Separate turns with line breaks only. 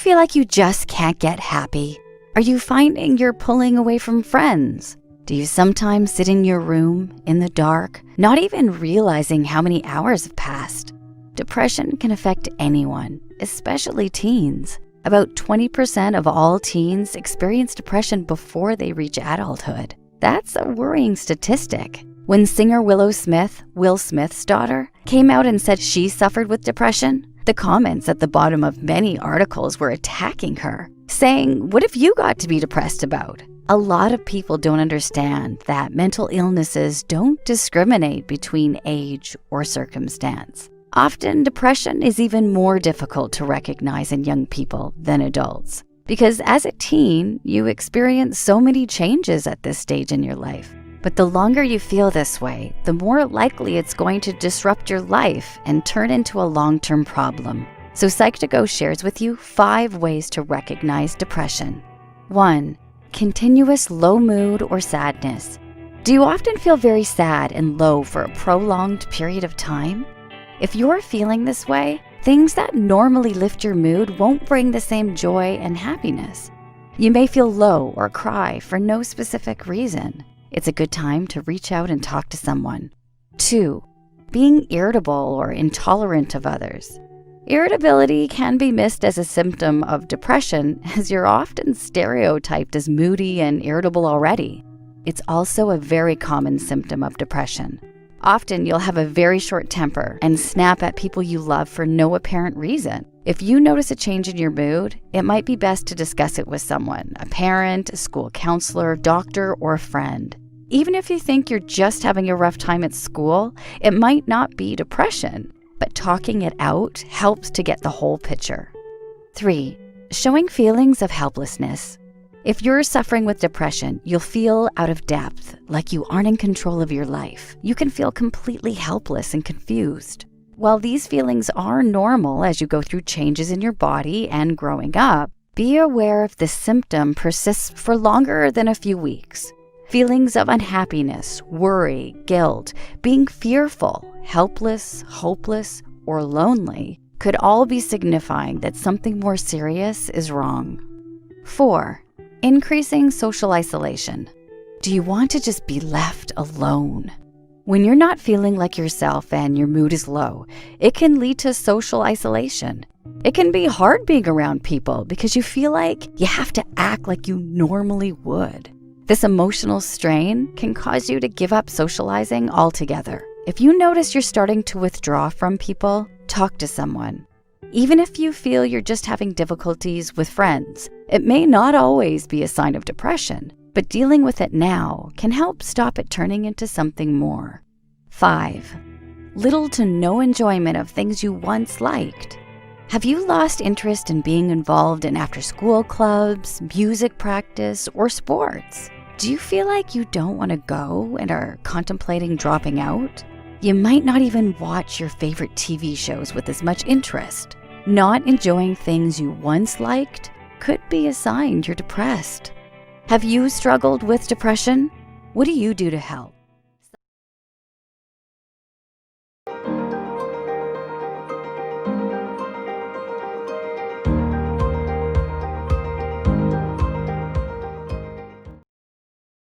feel like you just can't get happy? Are you finding you're pulling away from friends? Do you sometimes sit in your room, in the dark, not even realizing how many hours have passed? Depression can affect anyone, especially teens. About 20% of all teens experience depression before they reach adulthood. That's a worrying statistic. When singer Will Smith's daughter, came out and said she suffered with depression, the comments at the bottom of many articles were attacking her, saying, "What have you got to be depressed about?" A lot of people don't understand that mental illnesses don't discriminate between age or circumstance. Often, depression is even more difficult to recognize in young people than adults, because as a teen, you experience so many changes at this stage in your life. But the longer you feel this way, the more likely it's going to disrupt your life and turn into a long-term problem. So Psych2Go shares with you 5 ways to recognize depression. 1. Continuous low mood or sadness. Do you often feel very sad and low for a prolonged period of time? If you're feeling this way, things that normally lift your mood won't bring the same joy and happiness. You may feel low or cry for no specific reason. It's a good time to reach out and talk to someone. 2. Being irritable or intolerant of others. Irritability can be missed as a symptom of depression, as you're often stereotyped as moody and irritable already. It's also a very common symptom of depression. Often you'll have a very short temper and snap at people you love for no apparent reason. If you notice a change in your mood, it might be best to discuss it with someone, a parent, a school counselor, doctor, or a friend. Even if you think you're just having a rough time at school, it might not be depression, but talking it out helps to get the whole picture. 3. Showing feelings of helplessness. If you're suffering with depression, you'll feel out of depth, like you aren't in control of your life. You can feel completely helpless and confused. While these feelings are normal as you go through changes in your body and growing up, be aware if this symptom persists for longer than a few weeks. Feelings of unhappiness, worry, guilt, being fearful, helpless, hopeless, or lonely could all be signifying that something more serious is wrong. 4. Increasing social isolation. Do you want to just be left alone? When you're not feeling like yourself and your mood is low, it can lead to social isolation. It can be hard being around people because you feel like you have to act like you normally would. This emotional strain can cause you to give up socializing altogether. If you notice you're starting to withdraw from people, talk to someone. Even if you feel you're just having difficulties with friends, it may not always be a sign of depression, but dealing with it now can help stop it turning into something more. 5. Little to no enjoyment of things you once liked. Have you lost interest in being involved in after-school clubs, music practice, or sports? Do you feel like you don't want to go and are contemplating dropping out? You might not even watch your favorite TV shows with as much interest. Not enjoying things you once liked could be a sign you're depressed. Have you struggled with depression? What do you do to help?